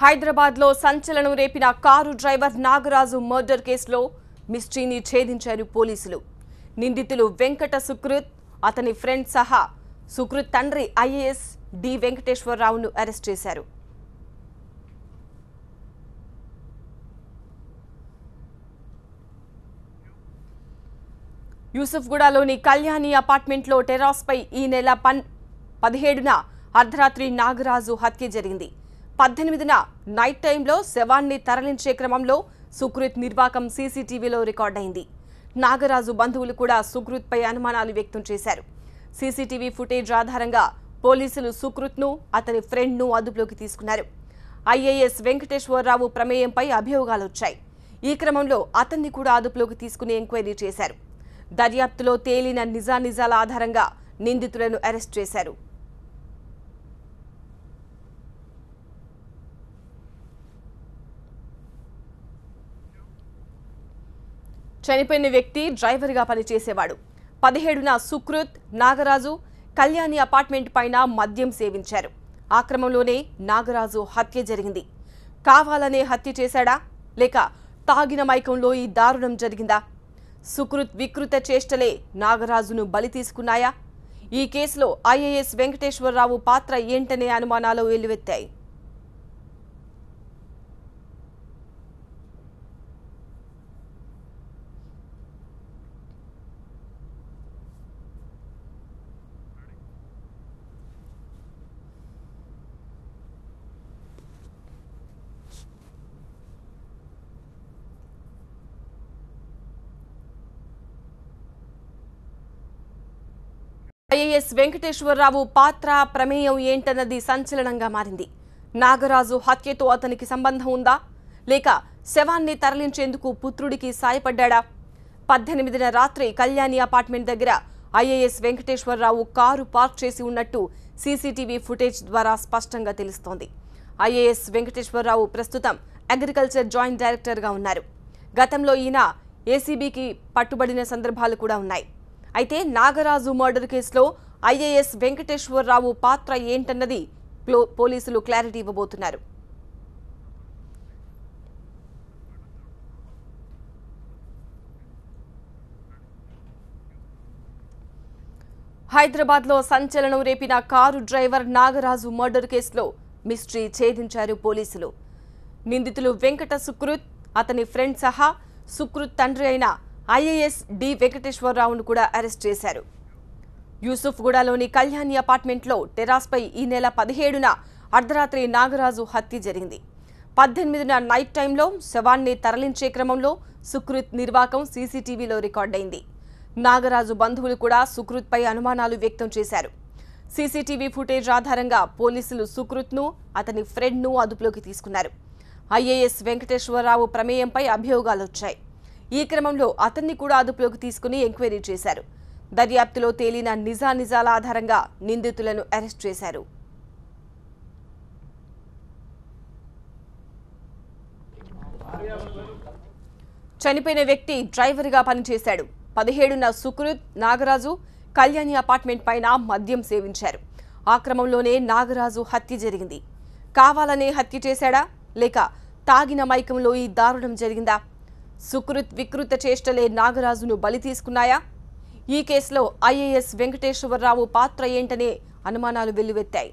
హైదరాబాద్ లో సంచలనం రేపిన car driver Nagaraju murder కేసులో మిస్టరీని ఛేదించారు పోలీసులు. నిందితులు వెంకట సుకృత్, అతని ఫ్రెండ్ సహా సుకృత్ తండ్రి ఐఏఎస్ డి వెంకటేశ్వరరావును అరెస్ట్ చేశారు. యూసుఫ్గూడలోని కళ్యాణి అపార్ట్మెంట్లో టెర్రాస్పై ఈ నెల 17న అర్ధరాత్రి నాగరాజు హత్య జరిగింది. 18న నైట్ టైంలో శవాన్ని తరలించే క్రమంలో సుకృత్ నిర్వాకం సీసీటీవీలో రికార్డైంది. నాగరాజు బంధువులు కూడా సుకృత్పై అనుమానాలు వ్యక్తం చేశారు. సీసీటీవీ ఫుటేజ్ ఆధారంగా పోలీసులు సుకృత్ను, అతని ఫ్రెండ్ను అదుపులోకి తీసుకున్నారు. ఐఏఎస్ వెంకటేశ్వరరావు ప్రమేయంపై అభియోగాలొచ్చాయి. ఈ క్రమంలో అతన్ని కూడా అదుపులోకి తీసుకుని ఎంక్వైరీ చేశారు. దర్యాప్తులో తేలిన నిజానిజాల ఆధారంగా నిందితులను అరెస్ట్ చేశారు. చనిపోయిన వ్యక్తి డ్రైవర్గా పనిచేసేవాడు. 17న సుకృత్, నాగరాజు కళ్యాణి అపార్ట్మెంట్ పైన మద్యం సేవించారు. ఆ క్రమంలోనే నాగరాజు హత్య జరిగింది. కావాలనే హత్య చేశాడా లేక తాగిన మైకంలో ఈ దారుణం జరిగిందా? సుకృత్ వికృత చేష్టలే నాగరాజును బలి తీసుకున్నాయా? ఈ కేసులో ఐఏఎస్ వెంకటేశ్వరరావు పాత్ర ఏంటనే అనుమానాలు వెల్లువెత్తాయి. ఐఏఎస్ వెంకటేశ్వరరావు పాత్ర ప్రమేయం ఏంటన్నది సంచలనంగా మారింది. నాగరాజు హత్యతో అతనికి సంబంధం ఉందా లేక శవాన్ని తరలించేందుకు పుత్రుడికి సాయపడ్డా? 18న రాత్రి కళ్యాణి అపార్ట్మెంట్ దగ్గర ఐఏఎస్ వెంకటేశ్వరరావు కారు పార్క్ చేసి ఉన్నట్టు సీసీటీవీ ఫుటేజ్ ద్వారా స్పష్టంగా తెలుస్తోంది. ఐఏఎస్ వెంకటేశ్వరరావు ప్రస్తుతం అగ్రికల్చర్ జాయింట్ డైరెక్టర్గా ఉన్నారు. గతంలో ఈయన ఏసీబీకి పట్టుబడిన సందర్భాలు కూడా ఉన్నాయి. అయితే నాగరాజు మర్డర్ కేసులో ఐఏఎస్ వెంకటేశ్వరరావు పాత్ర ఏంటన్నది పోలీసులు క్లారిటీ ఇవ్వబోతున్నారు. హైదరాబాద్ లో సంచలనం రేపిన కారు డ్రైవర్ నాగరాజు మర్డర్ కేసులో మిస్టరీ ఛేదించారు పోలీసులు. నిందితులు వెంకట సుకృత్, అతని ఫ్రెండ్ సహా సుకృత్ తండ్రి అయిన ఐఏఎస్ డి వెంకటేశ్వరరావును కూడా అరెస్ట్ చేశారు. యూసుఫ్గూడలోని కళ్యాణి అపార్ట్మెంట్లో టెర్రాస్పై ఈ నెల 17న అర్ధరాత్రి నాగరాజు హత్య జరిగింది. 18న నైట్ టైంలో శవాన్ని తరలించే క్రమంలో సుకృత్ నిర్వాకం సీసీటీవీలో రికార్డైంది. నాగరాజు బంధువులు కూడా సుకృత్పై అనుమానాలు వ్యక్తం చేశారు. సీసీటీవీ ఫుటేజ్ ఆధారంగా పోలీసులు సుకృత్ను, అతని ఫ్రెండ్ను అదుపులోకి తీసుకున్నారు. ఐఏఎస్ వెంకటేశ్వరరావు ప్రమేయంపై అభియోగాలొచ్చాయి. ఈ క్రమంలో అతన్ని కూడా అదుపులోకి తీసుకుని ఎంక్వైరీ చేశారు. దర్యాప్తులో తేలిన నిజానిజాల ఆధారంగా నిందితులను అరెస్ట్ చేశారు. చనిపోయిన వ్యక్తి డ్రైవర్గా పనిచేశాడు. 17న సుకృత్, నాగరాజు కళ్యాణి అపార్ట్మెంట్ పైన మద్యం సేవించారు. ఆ క్రమంలోనే నాగరాజు హత్య జరిగింది. కావాలనే హత్య చేశాడా లేక తాగిన మైకంలో ఈ దారుణం జరిగిందా? సుకృత్ వికృత చేష్టలే నాగరాజును బలి తీసుకున్నాయా? ఈ కేసులో ఐఏఎస్ వెంకటేశ్వరరావు పాత్ర ఏంటనే అనుమానాలు వెల్లువెత్తాయి.